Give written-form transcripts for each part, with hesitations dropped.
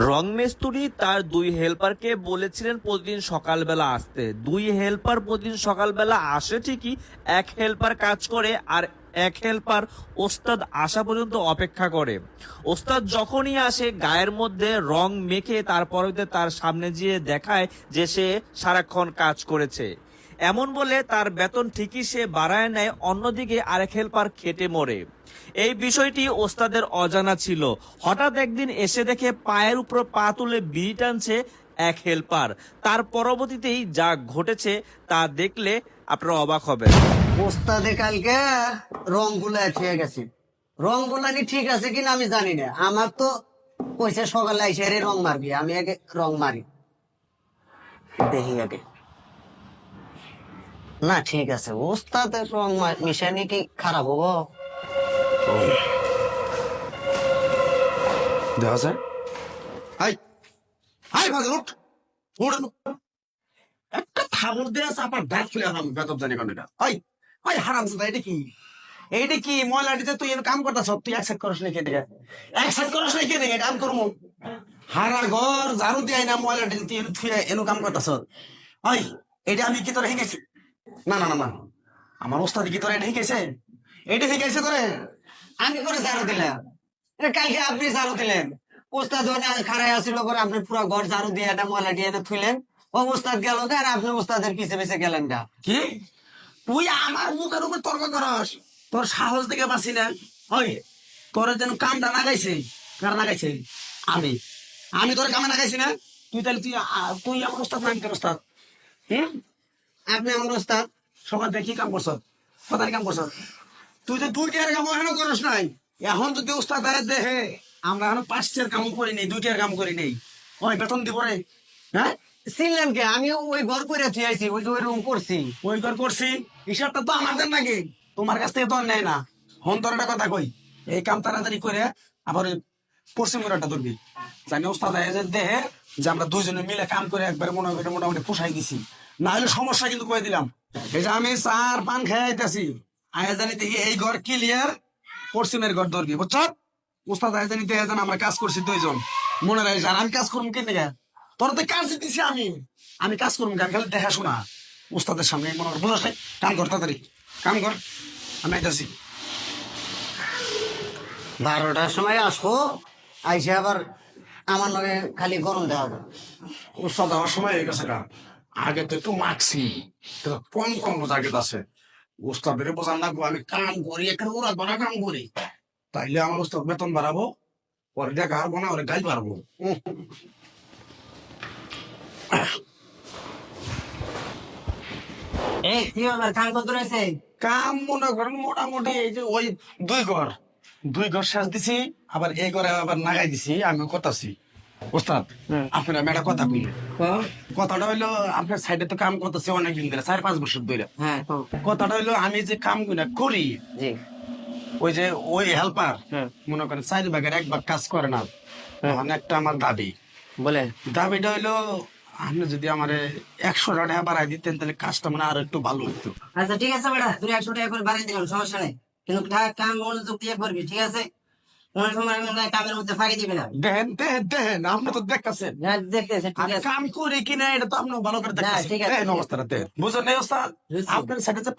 রং মিস্ত্রি তার দুই হেল্পারকে বলেছিলেন প্রতিদিন সকালবেলা আসতে। দুই হেল্পার প্রতিদিন সকালবেলা আসে ঠিকই, এক হেল্পার কাজ করে আর এক হেল্পার ওস্তাদ আসা পর্যন্ত অপেক্ষা করে। ওস্তাদ যখনই আসে গায়ের মধ্যে রং মেখে তারপরে তার সামনে গিয়ে দেখায় যে সে সারাক্ষণ কাজ করেছে। এমন বলে তার বেতন ঠিকই সে বাড়ায় নেয়, অন্যদিকে আরেক হেল্পার খেটে মরে। এই বিষয়টি ওস্তাদের অজানা ছিল। হঠাৎ একদিন এসে দেখে পায়ের উপর পা তুলে বিড়ি টানছে এক হেল্পার। তার পরবর্তীতেই যা ঘটেছে তা দেখলে আপনারা অবাক হবেন। ওস্তাদে কালকে রং গুলা ঠিক গেছে, রং গুলানি ঠিক আছে কিনা আমি জানি না। আমার তো কইছে সকালে আইসে রে রং মারবি, আমি আগে রং মারি দেখি আগে। না ঠিক আছে, ওস্তাদের রং মিশানি কি খারাপ হবো? দেখা যায়। হাই হাই ভাজা উঠ উঠ একটা থাবর দেয়া চাপার দাঁত খুলে আনাম বেতব জানি কোন এটা। হাই হাই হারাম দাদা, এটা কি? এইটা কি ময়লাটিতে তুই এর কাম করতেছ? তুই অ্যাকসেপ্ট করস না কেটে অ্যাকসেপ্ট করস না কেটে এটা আমি করবো। হারা ঘর ঝাড়ু দিয়ে না ময়লাটি তুই থুয়ে এনো কাম করতেছ? হাই এটা আমি কি তোরা শিখেছি? না না না না, আমার ওস্তাদ কি তোরা এটা শিখেছে? এটা শিখেছে তোরে? আমি করে ঝাড়ু দিলাম, এটা কালকে আপনি ঝাড়ু দিলেন। ওস্তাদ খারাই আসছিল করে আপনি পুরো ঘর ঝাড়ু দিয়ে এটা ময়লা দিয়ে এটা থুইলেন। ও ওস্তাদ গেল আর আপনি ওস্তাদের পিছে পিছে গেলেন না। কি তুই আমার মুখের উপর তর্ক করস? তোর সাহস দেখে পাচ্ছি না। ওই তোর যেন কামটা না গাইছে, কার না গাইছে? আমি আমি তোর কামে না গাইছি না? তুই তাহলে তুই আমার ওস্তাদ না আমি তোর ওস্তাদ? আপনি আমার ওস্তাদ। সকাল থেকে কি কাম করছ? কোথায় কাম করছ? তুই তো 2 টার কাম এখনো করস নাই। এখন যদি ওস্তাদ দেখে আমরা এখন 5 টার কাম করি নেই, 2 টার কাম করি নেই, ওই বেতন দিব রে? হ্যাঁ চিনলেন কে? আমি ওই ঘর করে থুয়াইছি, ওই যে ওই রুম করছি। ওই ঘর করছি, হিসাবটা তো আমাদের নাকি, তোমার কাছ থেকে তো আর নেয় না। হন তোর একটা কথা কই, এই কাম তাড়াতাড়ি করে আবার ওই পশ্চিম ঘরটা ধরবি। জানি ওস্তাদ দেহে যে আমরা দুইজনে মিলে কাম করে একবারে মোটামুটি পোষাই গেছি। না হলে সমস্যা কিন্তু কয়ে দিলাম। এই যে আমি চার পান খেয়ে আইতাছি, আয়া জানি দেখি এই ঘর ক্লিয়ার, পশ্চিমের ঘর ধরবি, বুঝছ? ওস্তাদ আয়া জানি দেখে আমরা কাজ করছি দুইজন, মনে রাখিস। আর আমি কাজ করবো কেন? তোর তো কাজ দিতেছি আমি, আমি কাজ করবো আমি খালি দেখাশোনা উস্তাদের সামনে মনে কর। বুঝাস নাই? কাম কর তাড়াতাড়ি, কাম কর, আমি আইতাছি। 12টার সময় আসবো, আইসে আবার আমার লগে খালি গরম দেওয়া হবে। উস্তাদ আমার সময় হয়ে গেছে। আগে তো একটু মাখছি, কম কম জায়গা আছে। উস্তাদের বোঝান লাগবো আমি কাম করি, এখানে ওরা ধরা কাম করি, তাইলে আমার উস্তাদ বেতন বাড়াবো, পরে দেখা হারবো না, ওরা গাইল পারবো। এই কি আমার কাম কত রয়েছে? কাম মনে করেন মোটামুটি এই যে ওই দুই ঘর শেষ দিছি, আবার এই ঘরে আবার নাগাই দিছি, আমি করতেছি। ওস্তাদ আপনার আমি একটা কথা কই। কথাটা হইলো আপনার সাইডে তো কাম করতেছি অনেকদিন ধরে, 4-5 বছর ধরে। হ্যাঁ কথাটা হইলো আমি যে কাম করি, জি, ওই যে ওই হেল্পার মনে করেন 4 ভাগের 1 ভাগ কাজ করে না। একটা আমার দাবি, বলে দাবিটা হইলো আপনি যদি আমার 100 টাকা বাড়াই দিতেন তাহলে কাজটা মানে আরো একটু ভালো হইতো। আচ্ছা ঠিক আছে বেটা, তুই 100 টাকা করে বাড়িয়ে দিলাম, সমস্যা নেই। কিন্তু কাম মনোযোগ দিয়ে করবি, ঠিক আছে? কোনো সময় কামের মধ্যে ফাঁকি দিবি না। দেখেন দেখেন দেখেন, আপনি তো দেখতেছেন হ্যাঁ, দেখতেছি, ঠিক আমি আছে। কাম করি কিনা এটা তো আপনি ভালো করে দেখতেছেন। ঠিক আছে, দেখেন ঠিক আছে। অবস্থাটা দেখেন, বুঝলেন না ওস্তাদ? বুঝছি। আপনার সাথে যে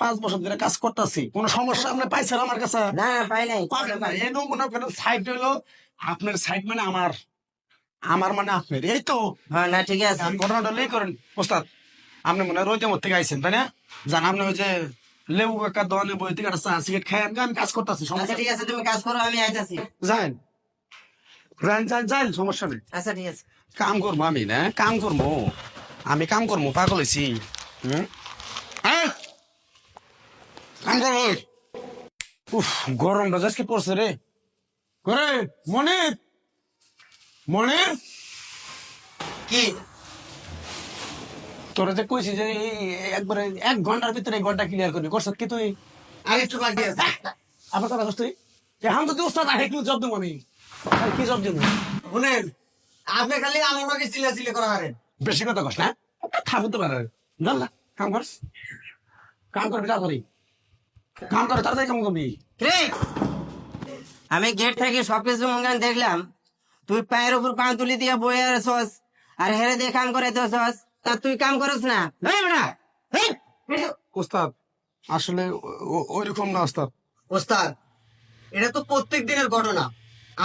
5 বছর ধরে কাজ করতেছি, কোনো সমস্যা আপনি পাইছেন আমার কাছে? না পাই নাই। পাবেন না। এই মনে করেন সাইড হইলো আপনার সাইড মানে আমার, আমার মানে আপনার, এই তো। হ্যাঁ, না ঠিক আছে। আমি ঘটনাটা লেই করেন ওস্তাদ, আপনি মনে হয় রোজের মধ্যে আইছেন তাই না? জান আপনি ওই যে লেবু কাকা দোকানে বই থেকে একটা চা সিগারেট খাই, আমি কাজ করতেছি, আচ্ছা সমস্যা ঠিক আছে, তুমি কাজ করো, আমি আইতাছি। যান যান যান যান, সমস্যা নেই। আচ্ছা ঠিক আছে। কাম করবো আমি, না কাম করবো আমি, কাম করবো, পাগল হয়েছি। হ্যাঁ কাম করবো। উফ, গরমটা আজকে পড়ছে রে। করে মনির, মনির কি? তোরা যে কইছি যে একবারে 1 ঘন্টার ভিতরে এই ঘরটা ক্লিয়ার করবি, করছ কি তুই? আর একটু বাকি আছে। আবার কথা কস তুই? এখন তো উস্তাদ আহে, কি জব দেবো আমি? আরে কি জব দেবো? শুনেন, আপনি খালি আমার লগে চিল্লা করা হারেন। বেশি কথা কস না, খাবো তো পারে। জান না, কাম করস, কাম করবি তাড়াতাড়ি, কাম করে তাড়াতাড়ি কাম করবি। রে, আমি গেট থেকে সবকিছু দেখলাম, তুই পায়ের উপর পা তুলি দিয়ে বয়ে আসস আর হেরে দিয়ে কাম করে দিছস, তা তুই কাম করস না? এই বেটা, এই, ওস্তাদ আসলে ওইরকম না ওস্তাদ। ওস্তাদ এটা তো প্রত্যেক দিনের ঘটনা,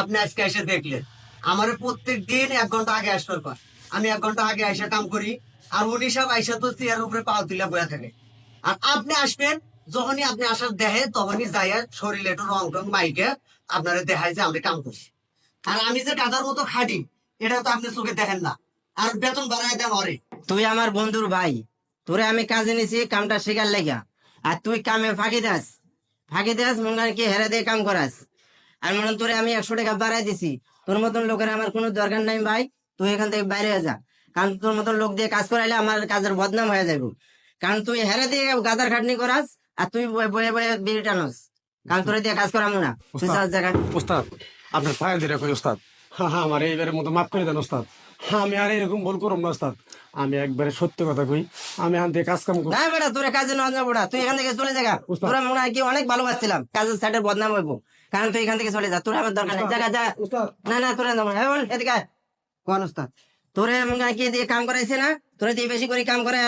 আপনি আজকে এসে দেখলেন। আমার প্রত্যেক দিন 1 ঘন্টা আগে আসবার পর আমি 1 ঘন্টা আগে এসে কাম করি, আর উনি সব আইসা তো চেয়ার উপরে পা তুলে বয়া থাকে। আর আপনি আসবেন যখনই আপনি আসার দেহে তখনই যাইয়া শরীরে একটু রং টং মাইকে আপনারা দেখায় যে আমরা কাম করছি। আর আমি যে গাদার মতো খাটি এটা তো আপনি চোখে দেখেন না, আর বেতন বাড়ায় দেন অরে। তুই আমার বন্ধুর ভাই, তোরে আমি কাজে নিছি কামটা শেখার লেগা, আর তুই কামে ফাঁকি দাস মনে হয় কি হেরে দিয়ে কাম করাস। আর মনে হয় তোরে আমি 100 টাকা বাড়াই দিছি, তোর মতন লোকের আমার কোনো দরকার নাই ভাই, তুই এখান থেকে বাইরে হয়ে যা। কারণ তোর মতন লোক দিয়ে কাজ করাইলে আমার কাজের বদনাম হয়ে যাবে। কারণ তুই হেরে দিয়ে গাদার খাটনি করাস আর তুই বয়ে বয়ে বিড়ি টানস, কারণ তোরে দিয়ে কাজ করাম না। তুই চল জায়গা। ওস্তাদ আপনার পায়ে ধরে কই ওস্তাদ, হ্যাঁ হ্যাঁ আমার এইবারের মতো মাফ করে দেন ওস্তাদ। হ্যাঁ আমি আর এরকম ভুল করব না ওস্তাদ, আমি একবারে সত্য কথা কই, আমি এখান থেকে কাজ কাম করব। না বেটা, তোরা কাজে না যাবো না, তুই এখান থেকে চলে যা। উস্তাদ। তোরা মনে হয় কি অনেক ভালোবাসছিলাম, কাজের সাইডের বদনাম হইব, কারণ তুই এখান থেকে চলে যা, তোরা আমার দরকার নেই, জায়গা যা। ওস্তাদ না তোরা যাবো না, এদিকে আয়। কোন ওস্তাদ তোরে মনে হয় কি দিয়ে কাম করাইছে না, তোরা দিয়ে বেশি করে কাম করে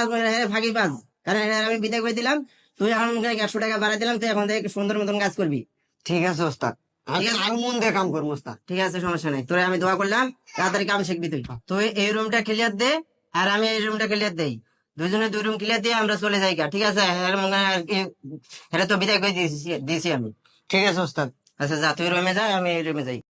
ফাঁকি পাস, কারণ এর আমি বিদায় করে দিলাম। তুই এখন মনে হয় 100 টাকা বাড়াই দিলাম, তুই এখন থেকে সুন্দর মতন কাজ করবি। ঠিক আছে ওস্তাদ, আমি আরো মন দিয়ে কাম করবো ওস্তাদ। ঠিক আছে, সমস্যা নাই, তোরা আমি দোয়া করলাম, তাড়াতাড়ি কাম শিখবি তুই। তুই এই রুমটা ক্লিয়ার দে আর আমি এই রুমটা ক্লিয়ার দেই, দুজনে 2 রুম ক্লিয়ার দিয়ে আমরা চলে যাই গা, ঠিক আছে? এটা তো বিদায় করে দিয়েছি আমি। ঠিক আছে ওস্তাদ। আচ্ছা যা, তুই রুমে যা, আমি এই রুমে যাই।